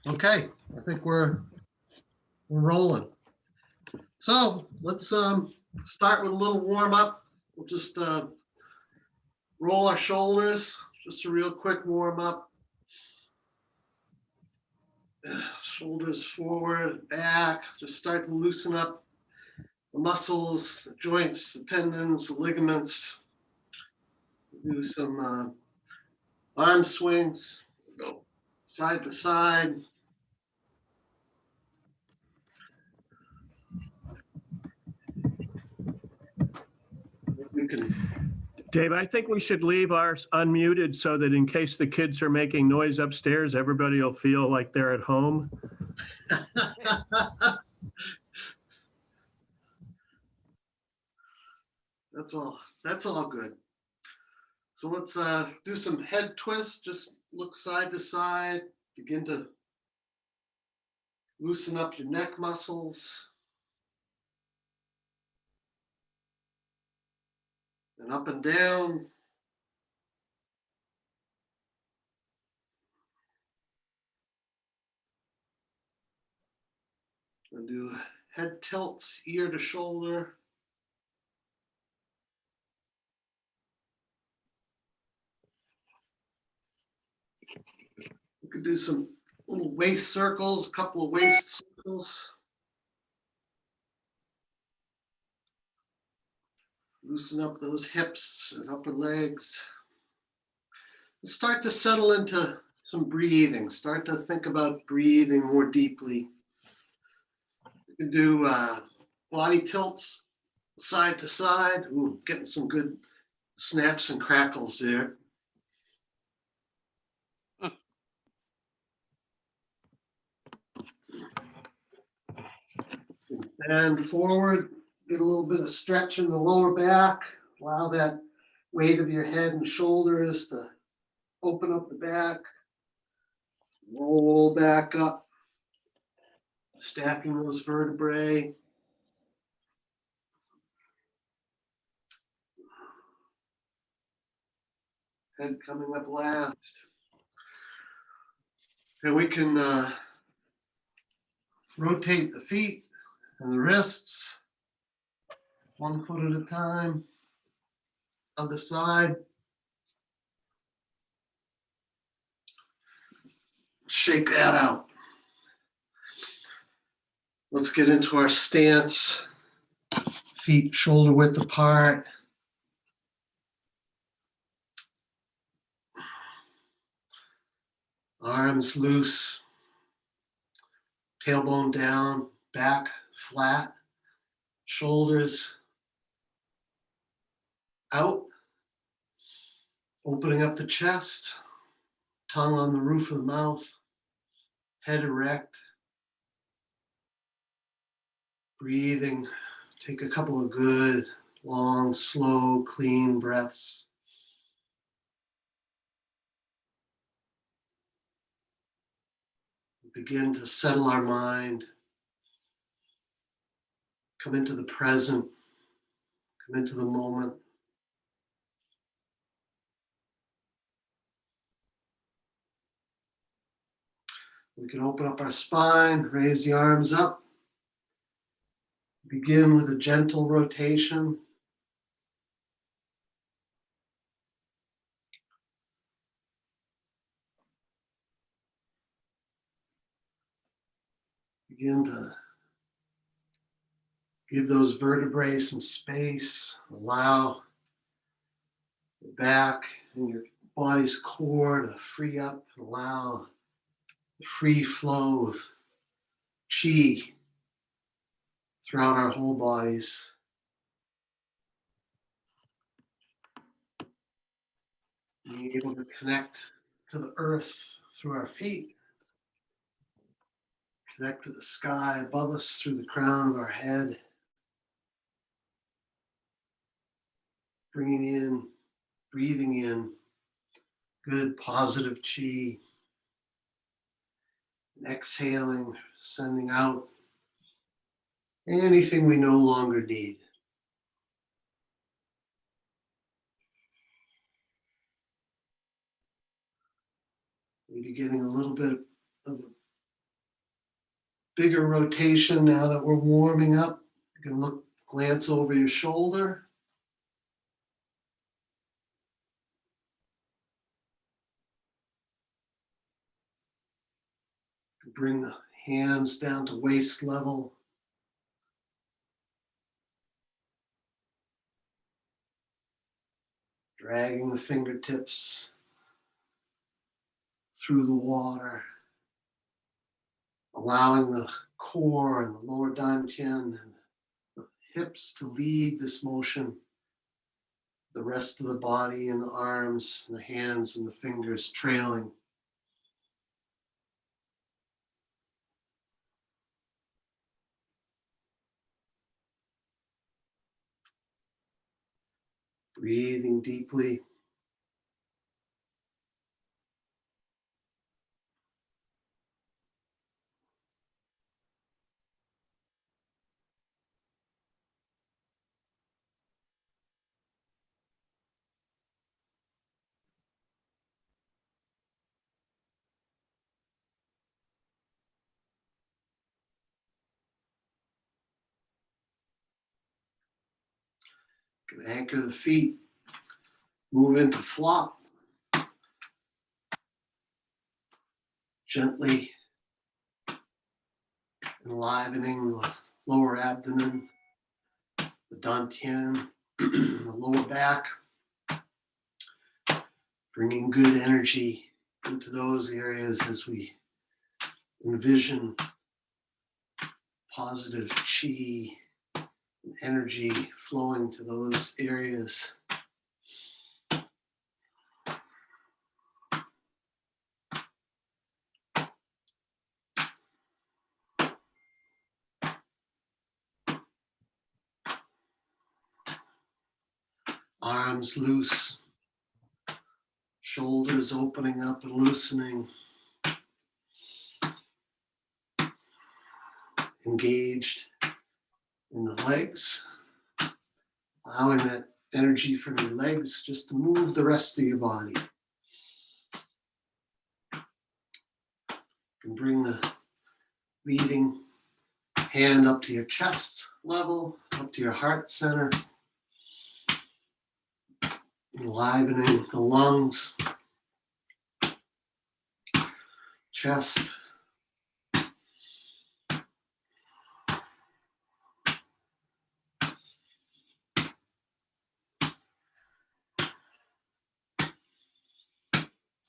Okay, I think we're rolling. So let's start with a little warm up. We'll just roll our shoulders, just a real quick warm up. Shoulders forward, back, just start to loosen up the muscles, the joints, the tendons, the ligaments. Do some arm swings, go side to side. We can. Dave, I think we should leave ours unmuted so that in case the kids are making noise upstairs, everybody will feel like they're at home. That's all good. So let's do some head twists. Just look side to side. Begin to loosen up your neck muscles. And up and down. And do head tilts, ear to shoulder. We could do some little waist circles, a couple of waist circles. Loosen up those hips and upper legs. And start to settle into some breathing. Start to think about breathing more deeply. You can do body tilts side to side. Ooh, getting some good snaps and crackles there. And forward, get a little bit of stretch in the lower back. Allow that weight of your head and shoulders to open up the back. Roll back up, stacking those vertebrae. Head coming up last. And we can rotate the feet and the wrists, one foot at a time. Other side. Shake that out. Let's get into our stance. Feet shoulder width apart. Arms loose. Tailbone down, back flat. Shoulders out. Opening up the chest. Tongue on the roof of the mouth. Head erect. Breathing. Take a couple of good, long, slow, clean breaths. Begin to settle our mind. Come into the present. Come into the moment. We can open up our spine, raise the arms up. Begin with a gentle rotation. Begin to give those vertebrae some space. Allow the back and your body's core to free up. Allow the free flow of chi throughout our whole bodies. Being able to connect to the earth through our feet. Connect to the sky above us through the crown of our head. Bringing in, breathing in good positive chi. And exhaling, sending out anything we no longer need. Maybe getting a little bit of bigger rotation now that we're warming up. You can glance over your shoulder. Bring the hands down to waist level. Dragging the fingertips through the water. Allowing the core and the lower dantian and the hips to lead this motion. The rest of the body and the arms and the hands and the fingers trailing. Breathing deeply. You can anchor the feet. Move into flop. Gently enlivening the lower abdomen, the dantian, the lower back. Bringing good energy into those areas as we envision positive chi and energy flowing to those areas. Arms loose, shoulders opening up and loosening. Engaged in the legs, allowing that energy from your legs just to move the rest of your body. You can bring the leading hand up to your chest level, up to your heart center, enlivening the lungs, chest.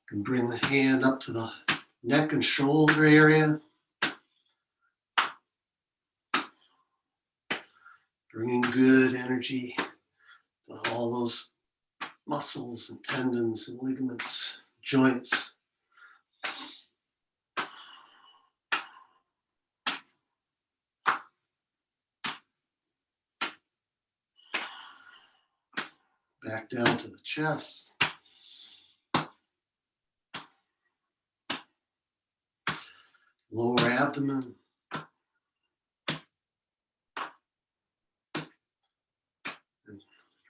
You can bring the hand up to the neck and shoulder area, bringing good energy to all those muscles and tendons and ligaments, joints. Back down to the chest. Lower abdomen. And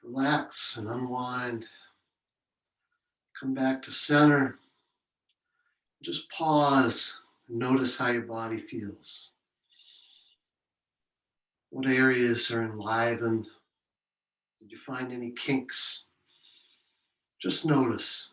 relax and unwind. Come back to center. Just pause and notice how your body feels. What areas are enlivened? Did you find any kinks? Just notice.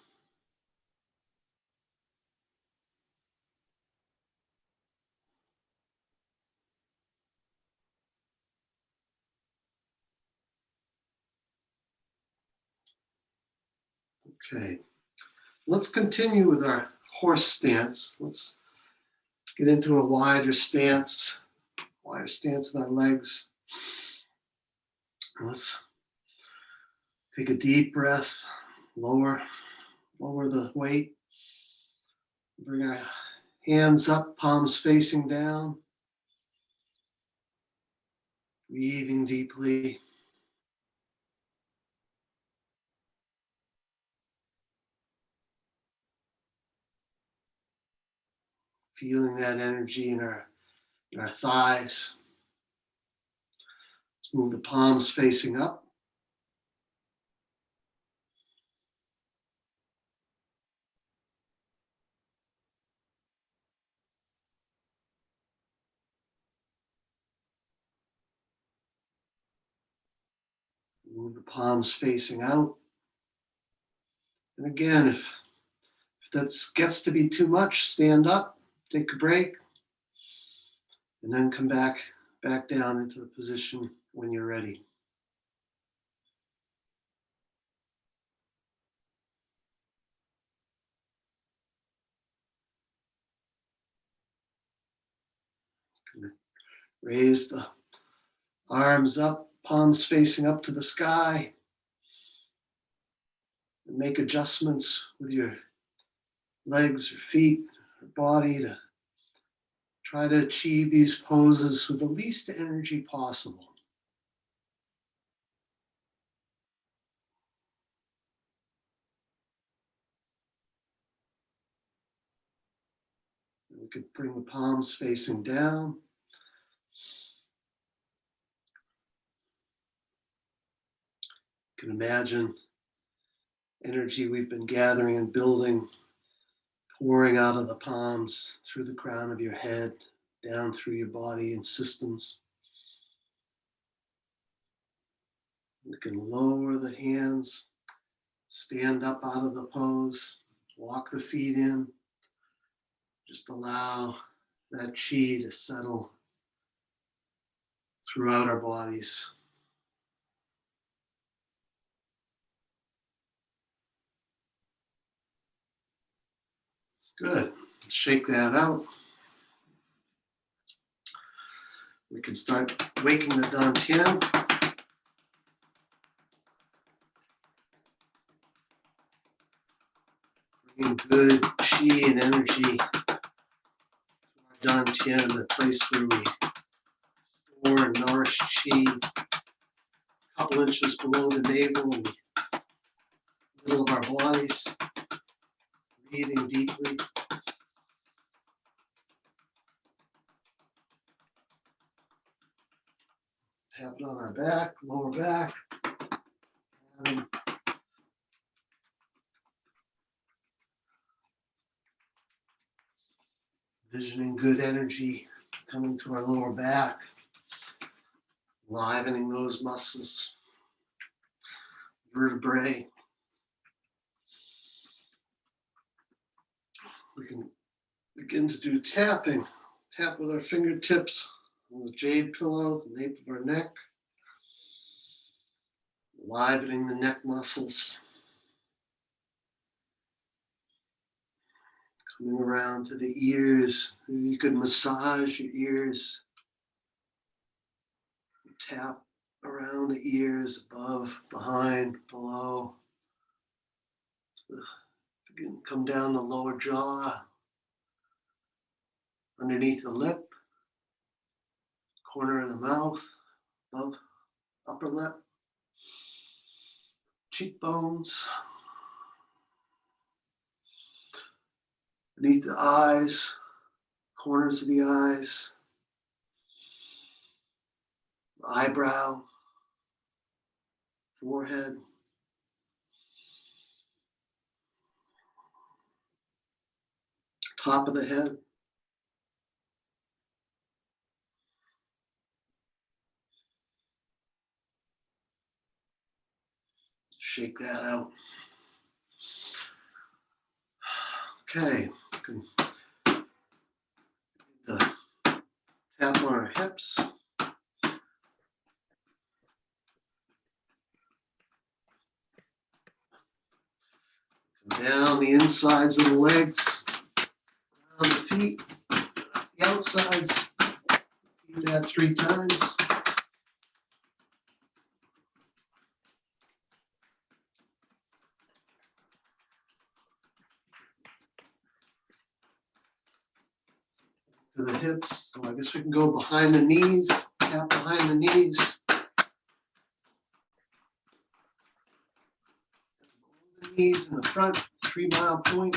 Okay. Let's continue with our horse stance. Let's get into a wider stance with our legs. Let's take a deep breath, lower the weight. Bring our hands up, palms facing down. Breathing deeply. Feeling that energy in our thighs. Let's move the palms facing up. Move the palms facing out. And again, if that gets to be too much, stand up, take a break, and then come back down into the position when you're ready. Raise the arms up, palms facing up to the sky. And make adjustments with your legs or feet or body to try to achieve these poses with the least energy possible. We could bring the palms facing down. You can imagine energy we've been gathering and building, pouring out of the palms through the crown of your head, down through your body and systems. You can lower the hands, stand up out of the pose, walk the feet in. Just allow that chi to settle throughout our bodies. Good. Shake that out. We can start waking the dantian. Bringing good chi and energy to our dantian, the place where we store and nourish chi, a couple inches below the navel in the middle of our bodies. Breathing deeply. Tap it on our back, lower back. And envisioning good energy coming to our lower back, livening those muscles, vertebrae. We can begin to do tapping. Tap with our fingertips on the jade pillow, the nape of our neck, livening the neck muscles. Coming around to the ears. You could massage your ears. Tap around the ears, above, behind, below. Begin, come down the lower jaw, underneath the lip, corner of the mouth, above upper lip, cheekbones, beneath the eyes, corners of the eyes, eyebrow, forehead, top of the head. Shake that out. Okay, the tap on our hips. Down the insides of the legs, down the feet, the outsides. Do that 3 times. To the hips. So I guess we can go behind the knees, tap behind the knees. The knees in the front, 3 mile point.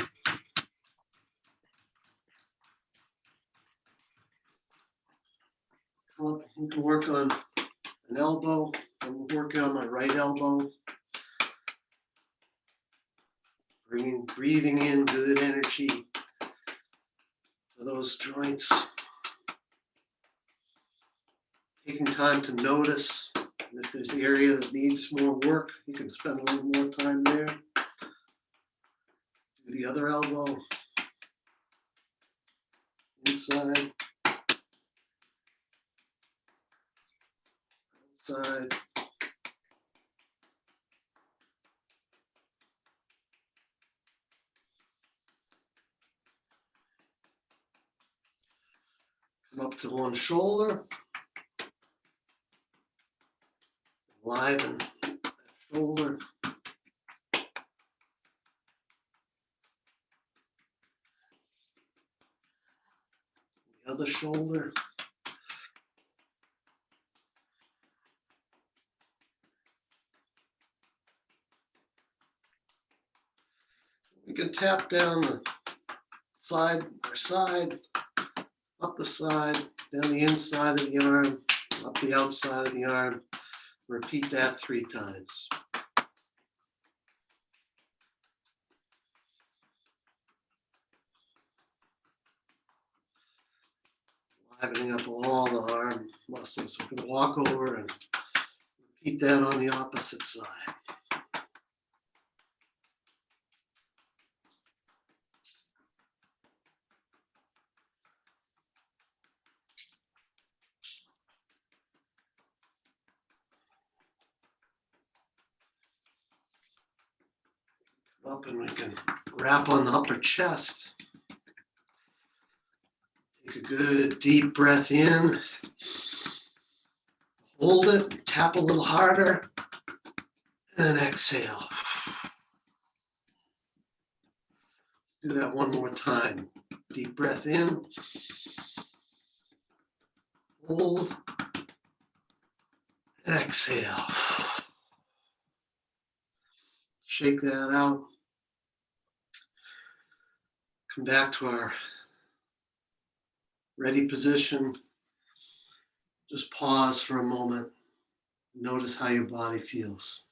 Come up, we can work on an elbow. I'm working on my right elbow. Breathing in good energy to those joints. Taking time to notice And if there's an area that needs more work, you can spend a little more time there. Do the other elbow. Inside. Outside. Come up to one shoulder. Liven that shoulder. The other shoulder. We can tap down the side or side, up the side, down the inside of the arm, up the outside of the arm. Repeat that 3 times. Livening up all the arm muscles. We're going to walk over and repeat that on the opposite side. Come up and we can wrap on the upper chest. Take a good deep breath in. Hold it, tap a little harder, and exhale. Do that one more time. Deep breath in. Hold. Exhale. Shake that out. Come back to our ready position. Just pause for a moment. Notice how your body feels.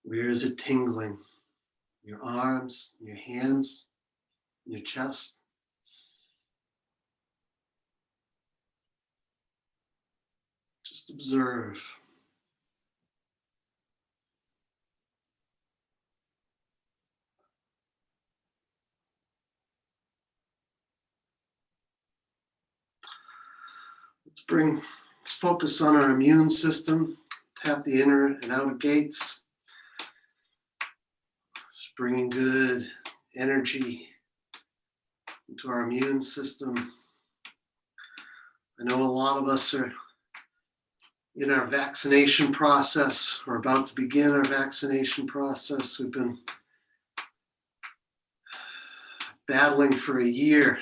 Where is it tingling? Your arms, your hands, your chest. Just observe. Let's focus on our immune system. Tap the inner and outer gates. Just bringing good energy into our immune system. I know a lot of us are in our vaccination process. We're about to begin our vaccination process. We've been battling for a year,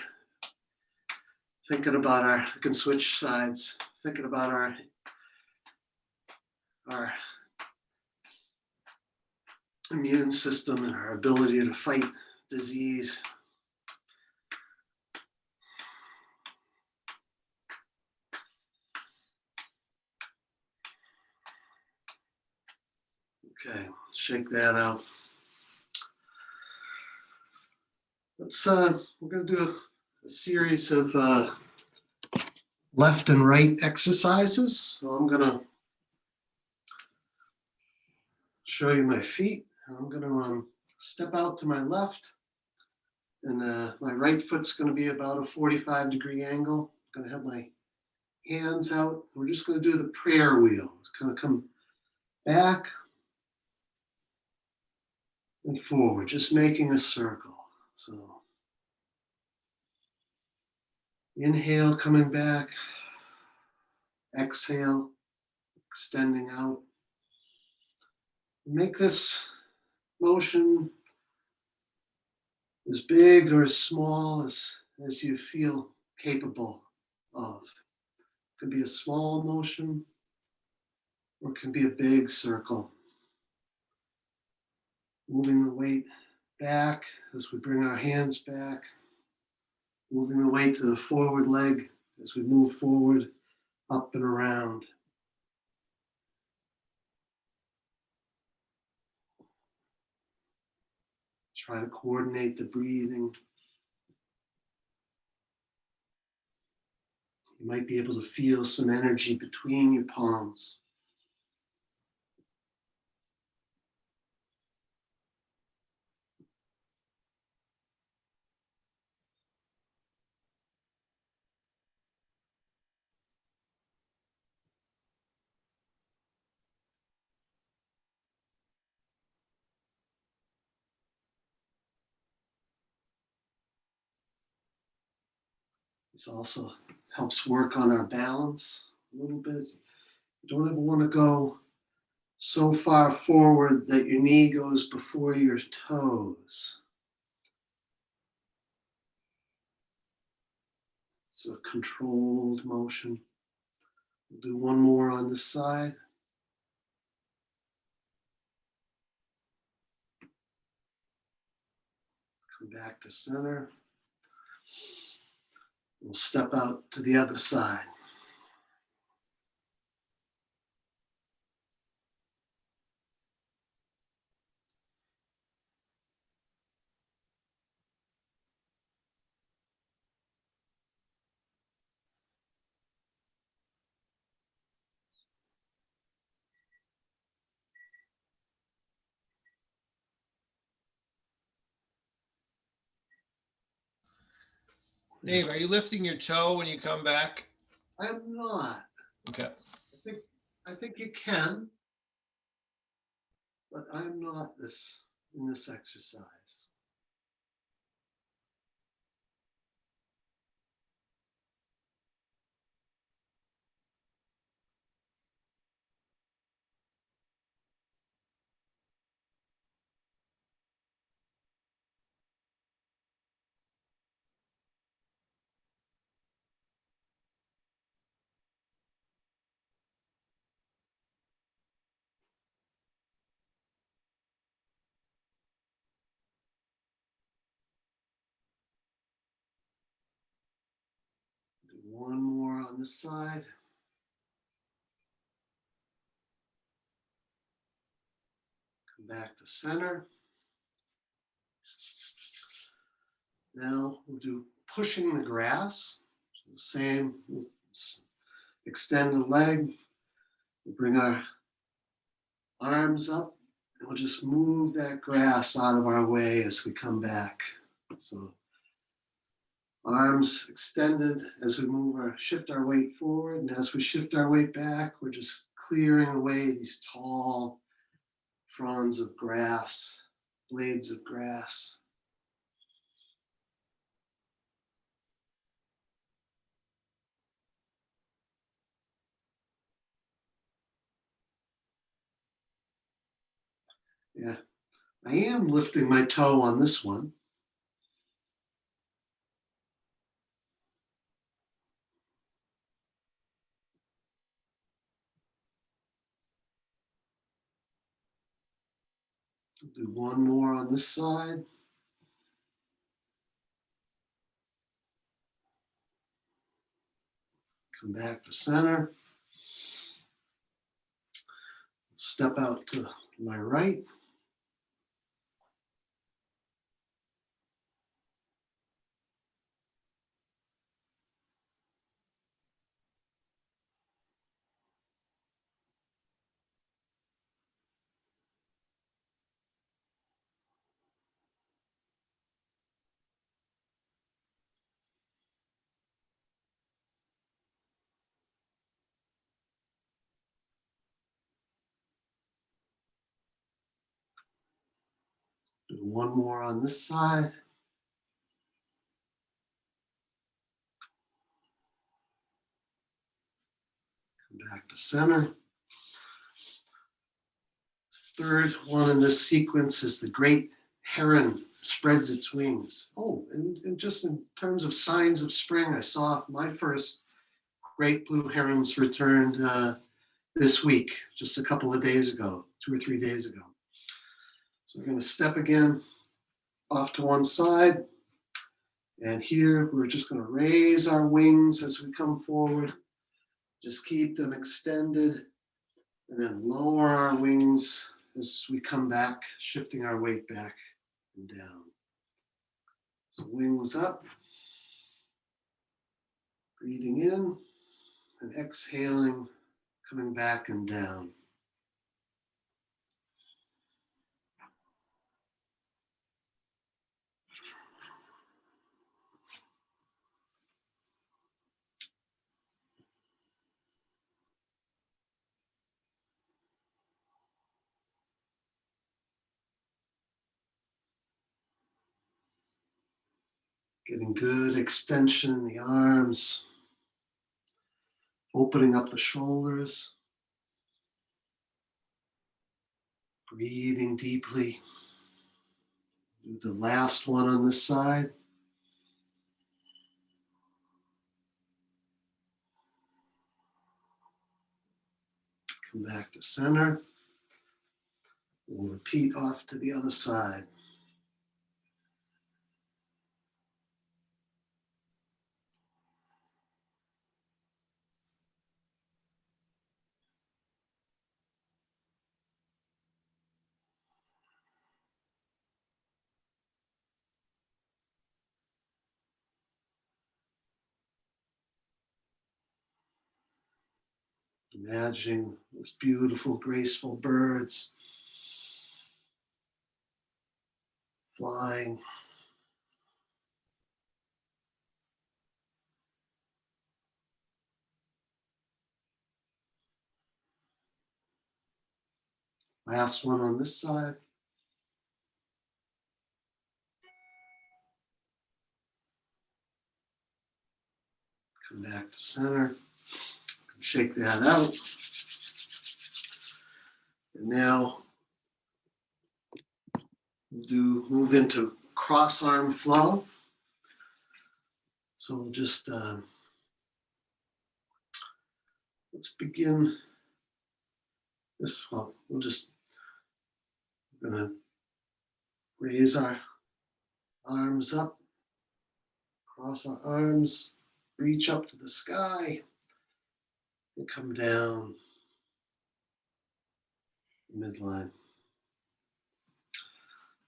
thinking about I can switch sides, thinking about our immune system and our ability to fight disease. Okay, let's shake that out. We're going to do a series of left and right exercises. So I'm going to show you my feet. I'm going to step out to my left, and my right foot's going to be about a 45-degree angle. I'm going to have my hands out. We're just going to do the prayer wheel. It's going to come back and forward, just making a circle. So inhale, coming back. Exhale, extending out. Make this motion as big or as small as you feel capable of. It could be a small motion or it can be a big circle. Moving the weight back as we bring our hands back. Moving the weight to the forward leg as we move forward, up and around. Try to coordinate the breathing. You might be able to feel some energy between your palms. This also helps work on our balance a little bit. You don't ever want to go so far forward that your knee goes before your toes. It's a controlled motion. We'll do one more on this side. Come back to center. We'll step out to the other side. Dave, are you lifting your toe when you come back? I'm not. Okay. I think you can, but I'm not in this exercise. Do one more on this side. Come back to center. Now we'll do pushing the grass. So the same, we'll extend the leg. We'll bring our arms up and we'll just move that grass out of our way as we come back. So arms extended as we shift our weight forward. And as we shift our weight back, we're just clearing away these tall fronds of grass, blades of grass. Yeah, I am lifting my toe on this one. Do one more on this side. Come back to center. Step out to my right. Do one more on this side. Come back to center. Third one in this sequence is the great heron spreads its wings. Oh, and just in terms of signs of spring, I saw my first great blue herons returned this week, just a couple of days ago, 2 or 3 days ago. So we're going to step again off to one side. And here we're just going to raise our wings as we come forward. Just keep them extended and then lower our wings as we come back, shifting our weight back and down. So wings up, breathing in. and exhaling, coming back and down. Getting good extension in the arms, opening up the shoulders, breathing deeply. Do the last one on this side. Come back to center. We'll repeat off to the other side. Imagining those beautiful, graceful birds flying. Last one on this side. Come back to center. Shake that out. And now we'll move into cross arm flow. So we'll just, let's begin this. Well, we're gonna raise our arms up, cross our arms, reach up to the sky, and come down midline.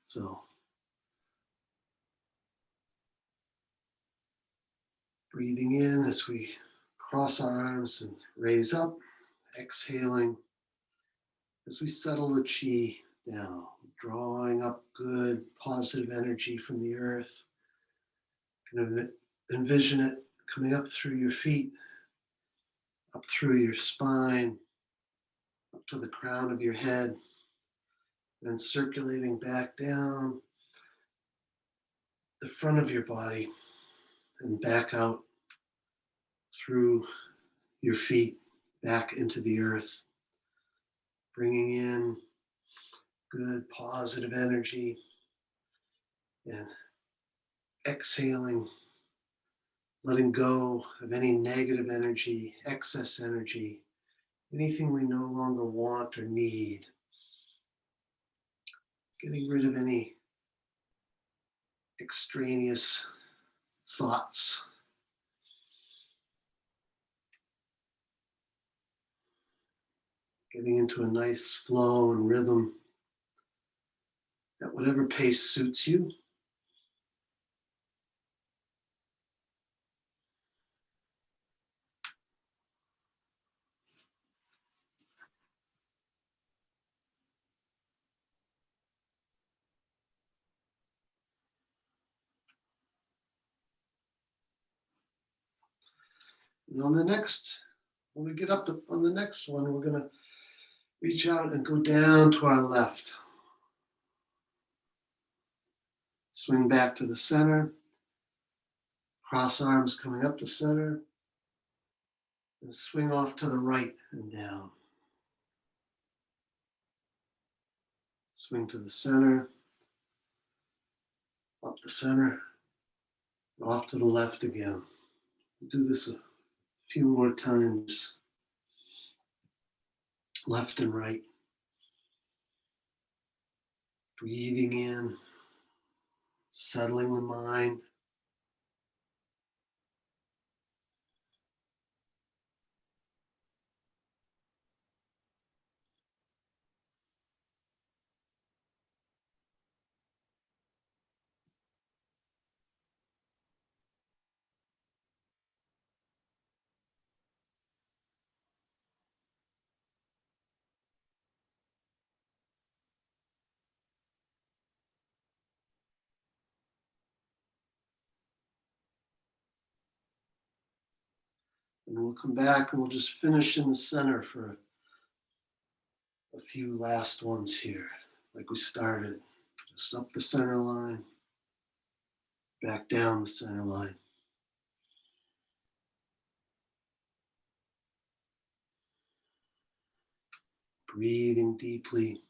So breathing in as we cross our arms and raise up, exhaling as we settle the chi down, drawing up good positive energy from the earth. Kind of envision it coming up through your feet, up through your spine, up to the crown of your head, and circulating back down the front of your body and back out through your feet, back into the earth, bringing in good positive energy and exhaling, letting go of any negative energy, excess energy, anything we no longer want or need, getting rid of any extraneous thoughts. Getting into a nice flow and rhythm at whatever pace suits you. And on the next, when we get up on the next one, we're gonna reach out and go down to our left. Swing back to the center. Cross arms coming up the center. And swing off to the right and down. Swing to the center. Up the center. Off to the left again. We'll do this a few more times. Left and right. Breathing in. Settling the mind. And we'll come back and we'll just finish in the center for a few last ones here, like we started. Just up the center line, back down the center line. Breathing deeply.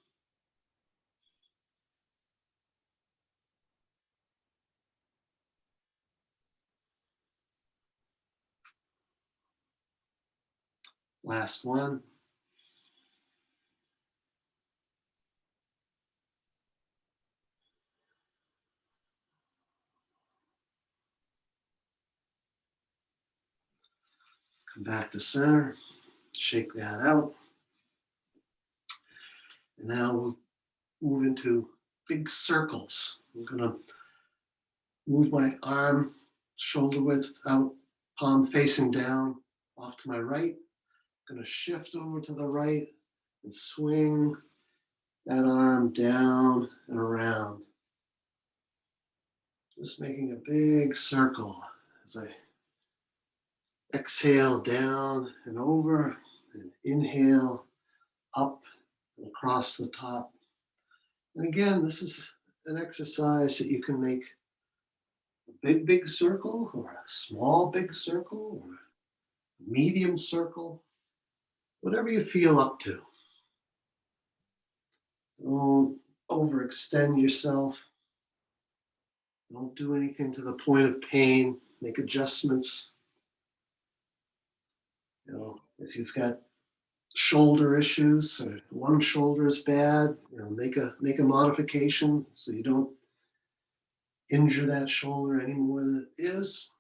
Last one. Come back to center, shake that out. And now we'll move into big circles. I'm gonna move my arm shoulder width out, palm facing down, off to my right. I'm gonna shift over to the right and swing that arm down and around. Just making a big circle as I exhale down and over, and inhale up and across the top. And again, this is an exercise that you can make a big, big circle or a small, big circle or a medium circle, whatever you feel up to. Don't overextend yourself. Don't do anything to the point of pain. Make adjustments. You know, if you've got shoulder issues or one shoulder is bad, you know, make a modification so you don't injure that shoulder any more than it is.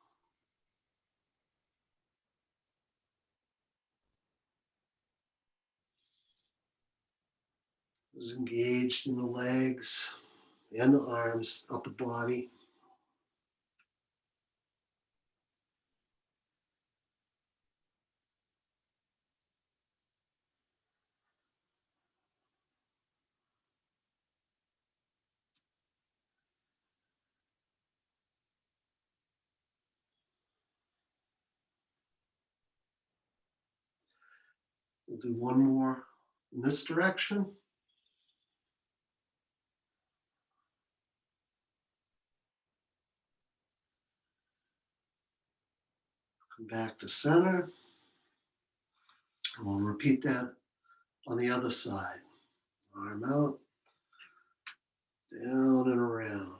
Is engaged in the legs and the arms, upper body. We'll do one more in this direction. Come back to center. And we'll repeat that on the other side. Arm out, down and around.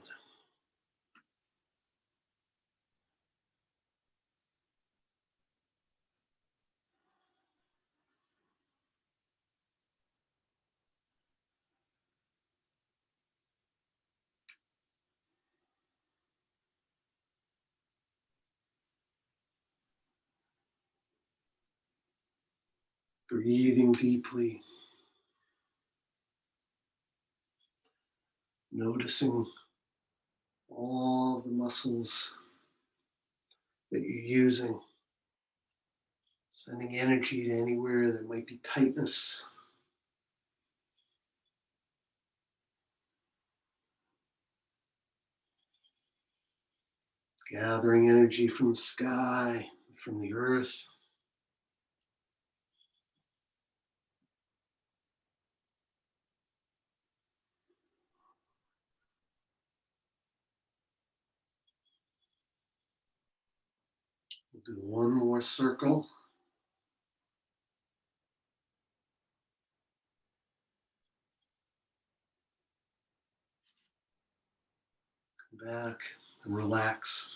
Breathing deeply. Noticing all the muscles that you're using. Sending energy to anywhere there might be tightness. Gathering energy from the sky, from the earth. We'll do one more circle. Come back and relax.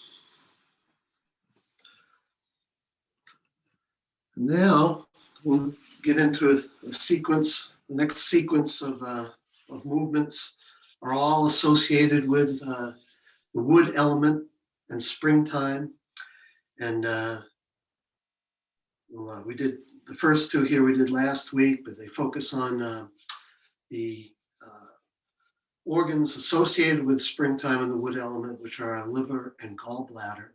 And now we'll get into a sequence. The next sequence of movements are all associated with the wood element and springtime. And we did the first two here we did last week, but they focus on the organs associated with springtime and the wood element, which are our liver and gallbladder.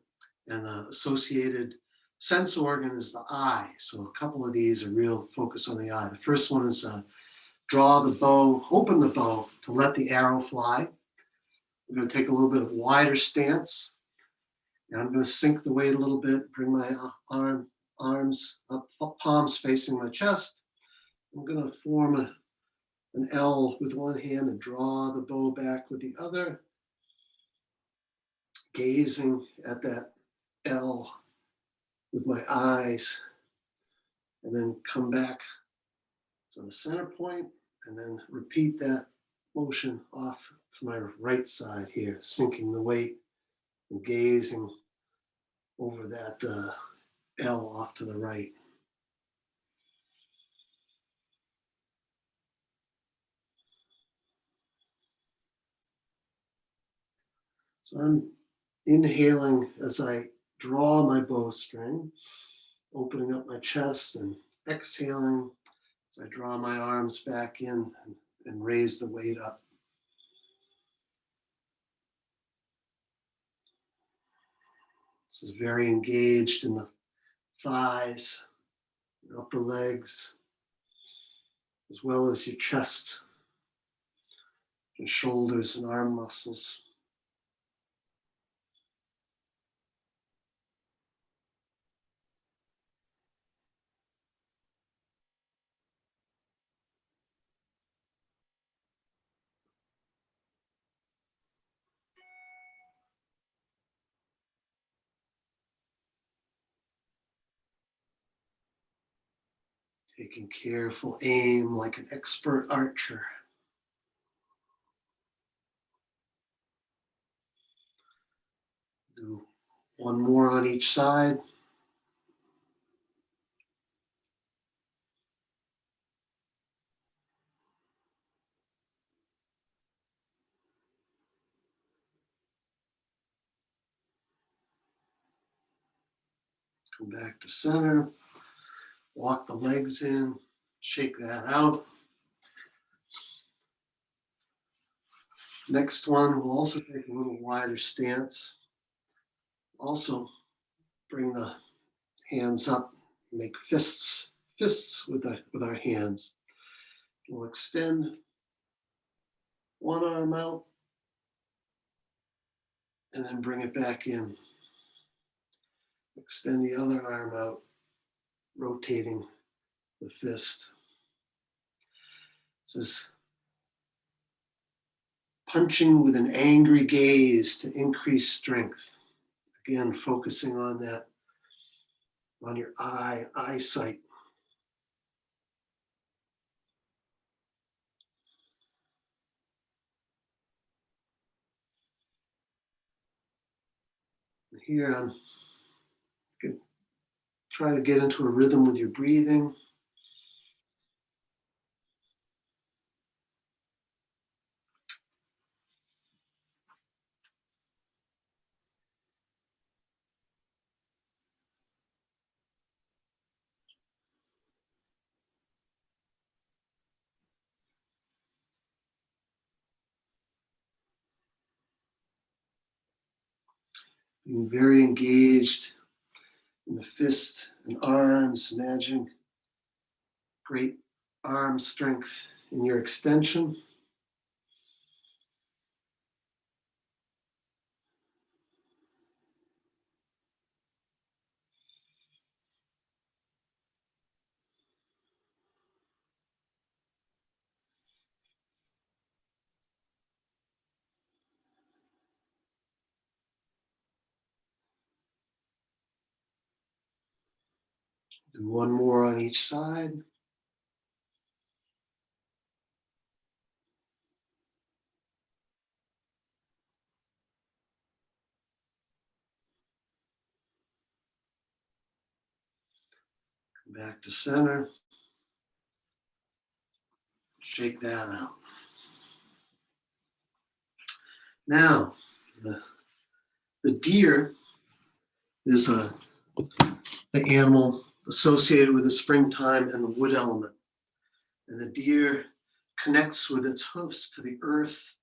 And the associated sense organ is the eye. So a couple of these are real focus on the eye. The first one is draw the bow, open the bow to let the arrow fly. I'm going to take a little bit of wider stance. And I'm going to sink the weight a little bit, bring my arm arms up, palms facing my chest. I'm going to form an L with one hand and draw the bow back with the other, gazing at that L with my eyes, and then come back to the center point, and then repeat that motion off to my right side here, sinking the weight and gazing over that L off to the right. So I'm inhaling as I draw my bowstring, opening up my chest, and exhaling as I draw my arms back in and raise the weight up. This is very engaged in the thighs, your upper legs, as well as your chest, your shoulders and arm muscles. Taking careful aim like an expert archer. Do one more on each side. Come back to center. Walk the legs in. Shake that out. Next one, we'll also take a little wider stance. Also, bring the hands up, make fists with our hands. We'll extend one arm out and then bring it back in. Extend the other arm out, rotating the fist. This is punching with an angry gaze to increase strength. Again, focusing on that, on your eyesight. Here, I'm going to try to get into a rhythm with your breathing. Being very engaged in the fist and arms, imagining great arm strength in your extension. Do one more on each side. Come back to center. Shake that out. Now, the deer is the animal associated with the springtime and the wood element. And the deer connects with its hoofs to the earth.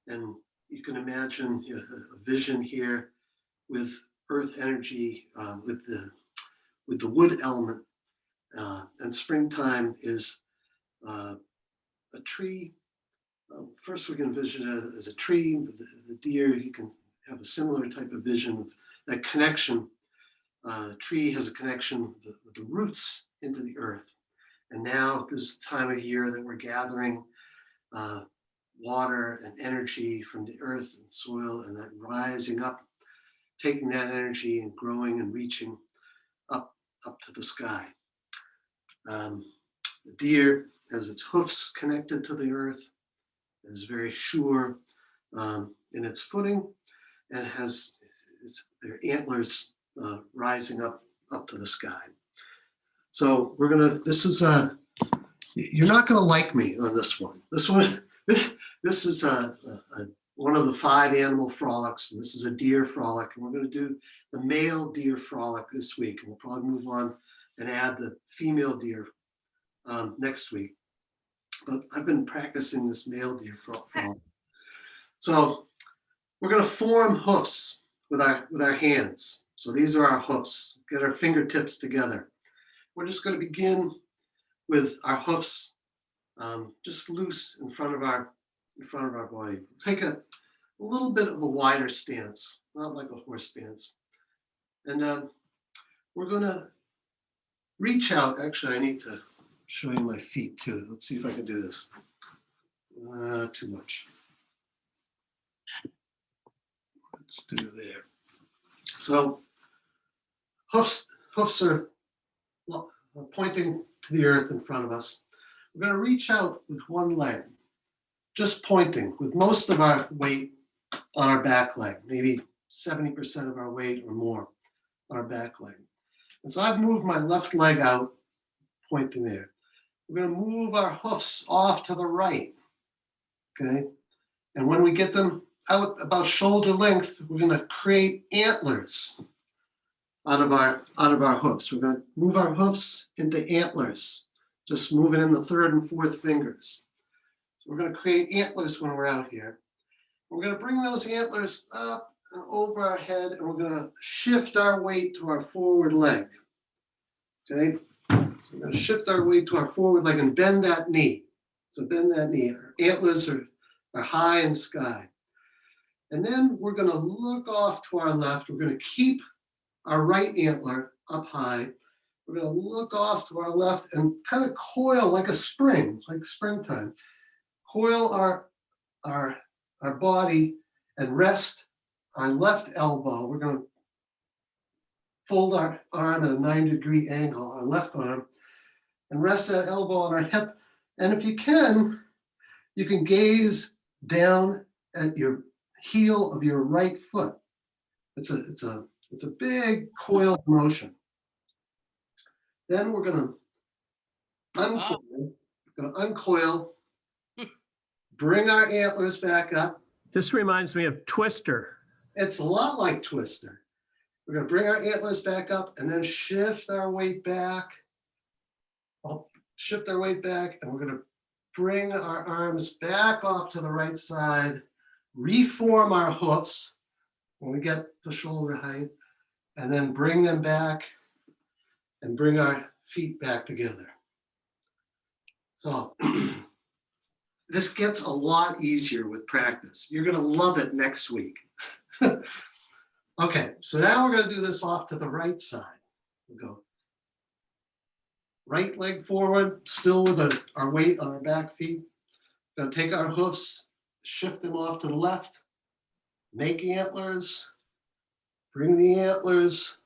And you can imagine a vision here with earth energy, with the wood element. And springtime is a tree. First, we can envision it as a tree. The deer, you can have a similar type of vision of that connection tree has a connection with the roots into the earth. And now this is the time of year that we're gathering water and energy from the earth and soil, and then rising up, taking that energy and growing and reaching up to the sky. The deer has its hoofs connected to the earth. It is very sure in its footing, and has their antlers rising up to the sky. So we're gonna. This is you're not gonna like me on this one. This is one of the 5 animal frolics, and this is a deer frolic, and we're going to do the male deer frolic this week, and we'll probably move on and add the female deer next week. But I've been practicing this male deer frolic. So we're going to form hoofs with our hands. So these are our hoofs. Get our fingertips together. We're just going to begin with our hoofs just loose in front of our body. Take a little bit of a wider stance, not like a horse stance. And we're gonna reach out. Actually, I need to show you my feet too. Let's see if I can do this. Too much. Let's do there. So hoofs are pointing to the earth in front of us. We're going to reach out with one leg, just pointing with most of our weight on our back leg, maybe 70% of our weight or more on our back leg. And so I've moved my left leg out, pointing there. We're going to move our hoofs off to the right, okay? And when we get them out about shoulder length, we're going to create antlers out of our hoofs. We're going to move our hoofs into antlers, just moving in the 3rd and 4th fingers. So we're going to create antlers when we're out here. We're going to bring those antlers up and over our head, and we're going to shift our weight to our forward leg. Okay? So we're going to shift our weight to our forward leg and bend that knee. So bend that knee. Our antlers are high in the sky. And then we're going to look off to our left. We're going to keep our right antler up high. We're going to look off to our left and kind of coil like a spring, like springtime. Coil our body and rest our left elbow. We're going to fold our arm at a 90-degree angle, our left arm, and rest that elbow on our hip. And if you can gaze down at your heel of your right foot. It's a big coiled motion. Then we're going to uncoil, bring our antlers back up. This reminds me of Twister. It's a lot like Twister. We're going to bring our antlers back up and then shift our weight back. I'll shift our weight back, and we're going to bring our arms back off to the right side, reform our hoofs when we get to shoulder height, and then bring them back and bring our feet back together. So this gets a lot easier with practice. You're going to love it next week. Okay, so now we're going to do this off to the right side. We'll go right leg forward, still with our weight on our back feet. We're going to take our hoofs, shift them off to the left, make antlers, bring the antlers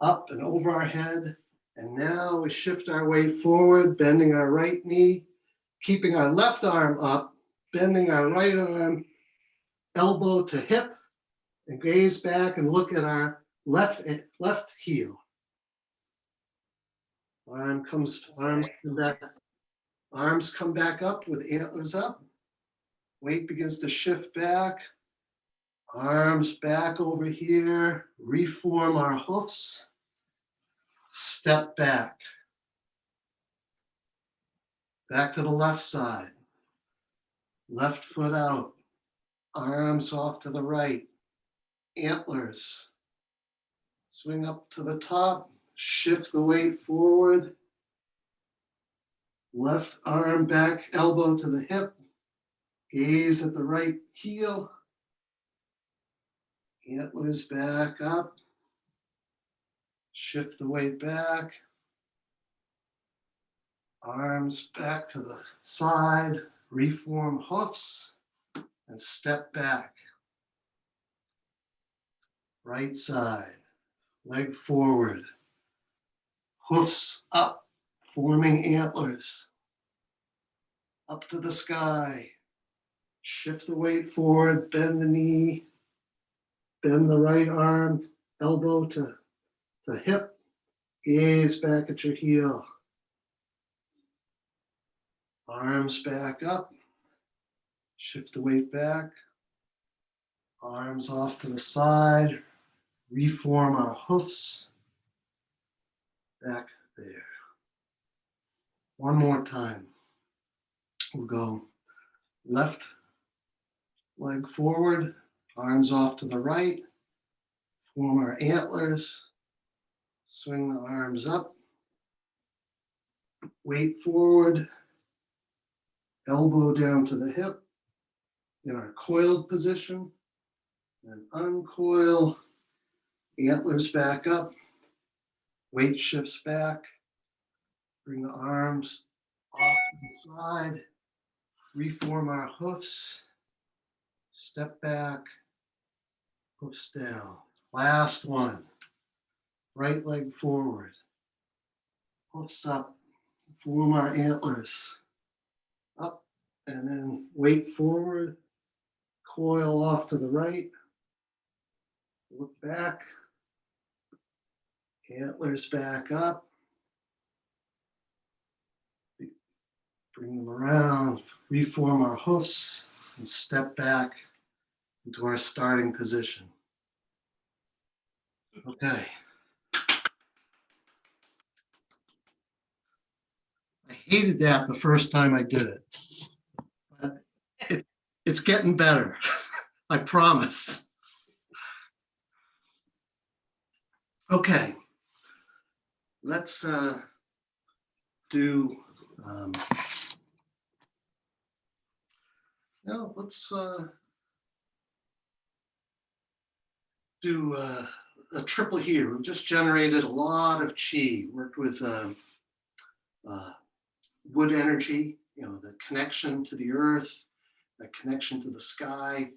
up and over our head. And now we shift our weight forward, bending our right knee, keeping our left arm up, bending our right arm, elbow to hip, and gaze back and look at our left heel. Arms come back up with antlers up. Weight begins to shift back. Arms back over here. Reform our hoofs. Step back. Back to the left side. Left foot out. Arms off to the right. Antlers. Swing up to the top. Shift the weight forward. Left arm back, elbow to the hip. Gaze at the right heel. Antlers back up. Shift the weight back. Arms back to the side. Reform hoofs and step back. Right side. Leg forward. Hoofs up, forming antlers. Up to the sky. Shift the weight forward, bend the knee, bend the right arm, elbow to hip, gaze back at your heel. Arms back up, shift the weight back, arms off to the side, reform our hoofs, back there. One more time. We'll go left leg forward, arms off to the right, form our antlers, swing the arms up, weight forward, elbow down to the hip in our coiled position, and uncoil, antlers back up, weight shifts back, bring the arms off to the side, reform our hoofs, step back, hoofs down. Last one, right leg forward, hoofs up, form our antlers, up, and then weight forward, coil off to the right, look back, antlers back up, bring them around, reform our hoofs, and step back into our starting position. Okay. I hated that the first time I did it, but it's getting better. I promise. Okay, let's do. Let's do a triple heater. We've just generated a lot of chi. Worked with wood energy. The connection to the earth, the connection to the sky.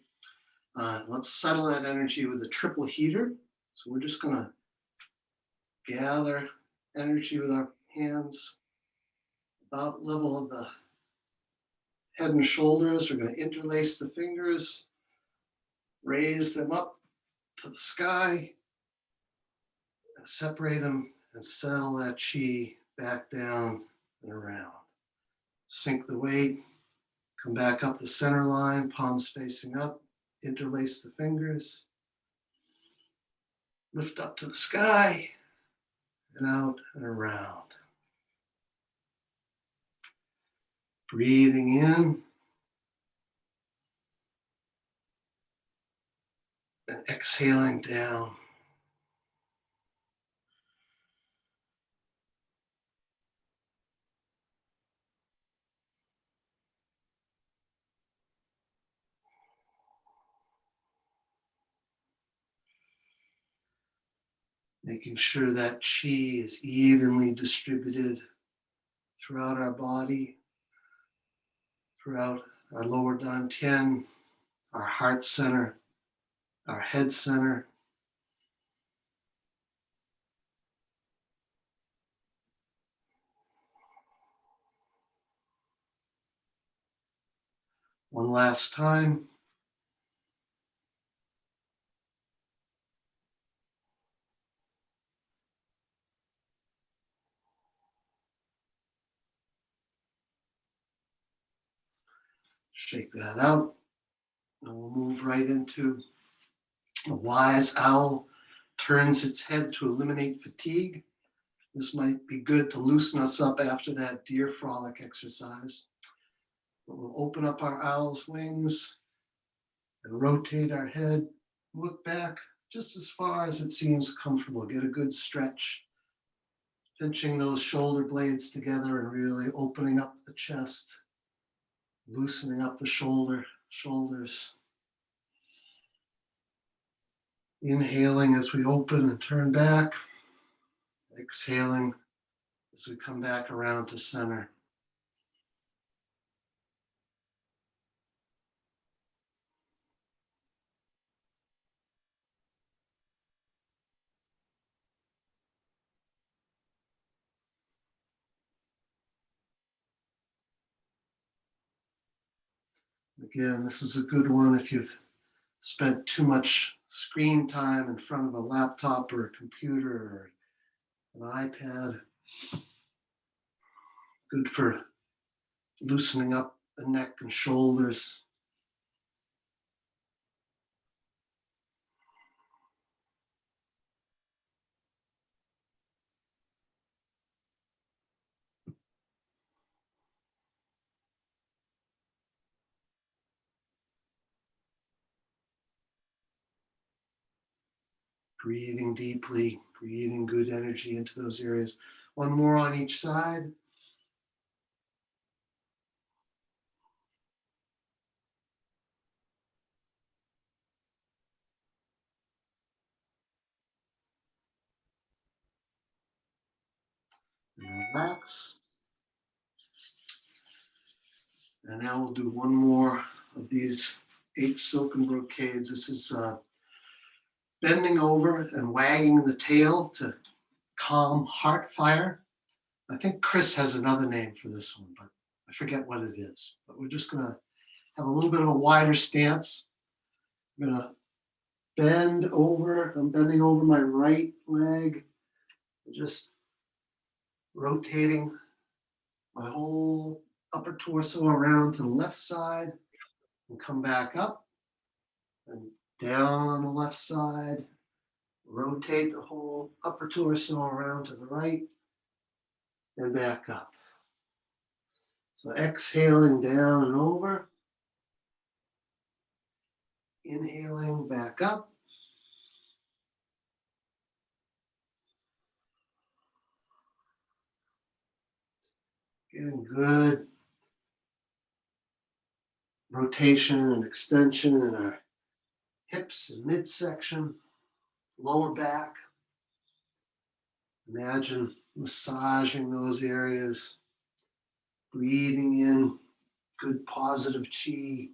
Let's settle that energy with a triple heater. So we're just going to gather energy with our hands about level of the head and shoulders. We're going to interlace the fingers, raise them up to the sky, separate them, and settle that chi back down and around. Sink the weight, come back up the center line, palms facing up, interlace the fingers, lift up to the sky, and out and around. Breathing in and exhaling down. Making sure that chi is evenly distributed throughout our body, throughout our lower dantian, our heart center, our head center. One last time. Shake that out. And we'll move right into the wise owl turns its head to eliminate fatigue. This might be good to loosen us up after that DeerFrolic exercise. But we'll open up our owl's wings and rotate our head, look back just as far as it seems comfortable. Get a good stretch, pinching those shoulder blades together and really opening up the chest, loosening up the shoulders. Inhaling as we open and turn back. Exhaling as we come back around to center. Again, this is a good one if you've spent too much screen time in front of a laptop or a computer or an iPad. Good for loosening up the neck and shoulders. Breathing deeply, breathing good energy into those areas. One more on each side. And relax. And now we'll do one more of these 8 silken brocades. This is bending over and wagging the tail to calm heart fire. I think Chris has another name for this one, but I forget what it is. But we're just gonna have a little bit of a wider stance. I'm gonna bend over. I'm bending over my right leg, just rotating my whole upper torso around to the left side and come back up and down on the left side. Rotate the whole upper torso around to the right and back up. So exhaling down and over. Inhaling back up. Getting good rotation and extension in our hips and midsection, lower back. Imagine massaging those areas, breathing in good positive chi.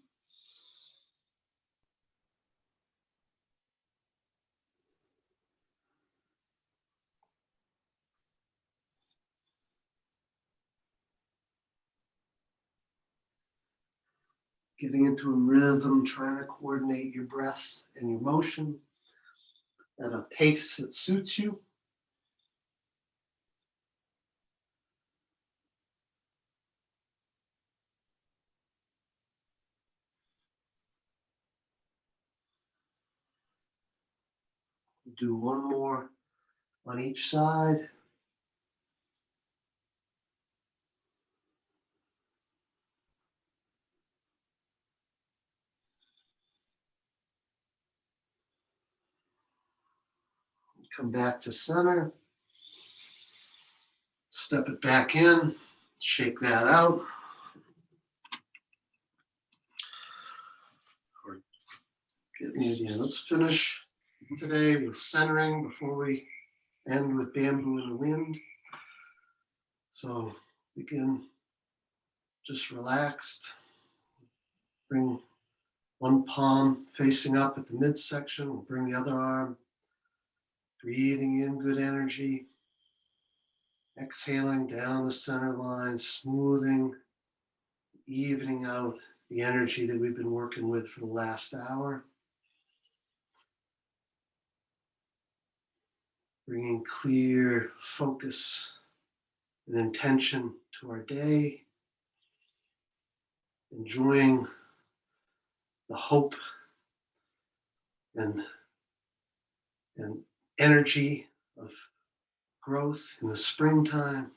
Getting into a rhythm, trying to coordinate your breath and your motion at a pace that suits you. Do one more on each side. Come back to center. Step it back in. Shake that out. Or get me again. Let's finish today with centering before we end with bamboo in the wind. So begin just relaxed. Bring one palm facing up at the midsection. We'll bring the other arm. Breathing in good energy. Exhaling down the center line, smoothing, evening out the energy that we've been working with for the last hour. Bringing clear focus and intention to our day. Enjoying the hope and energy of growth in the springtime.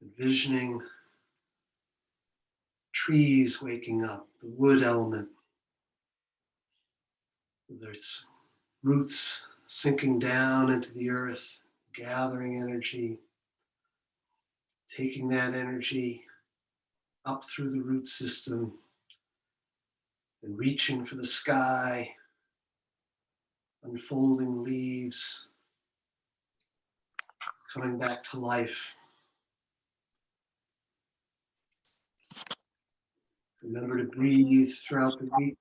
Envisioning trees waking up, the wood element, whether it's roots sinking down into the earth, gathering energy, taking that energy up through the root system and reaching for the sky, unfolding leaves, coming back to life. Remember to breathe throughout the week.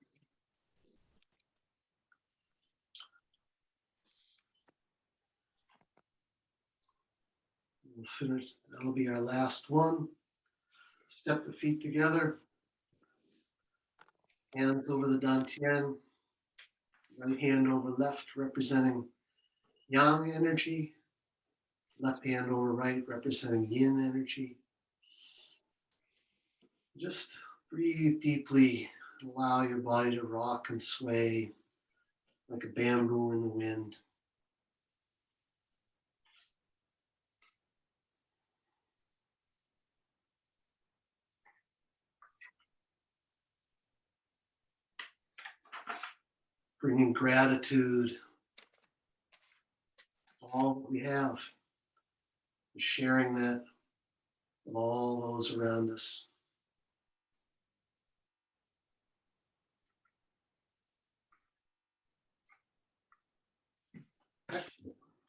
We'll finish, that'll be our last one. Step the feet together. Hands over the dantian. Right hand over left, representing yang energy. Left hand over right, representing yin energy. Just breathe deeply. Allow your body to rock and sway like a bamboo in the wind. Bringing gratitude, all that we have, and sharing that with all those around us.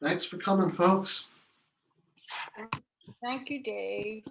Thanks for coming, folks. Thank you, Dave.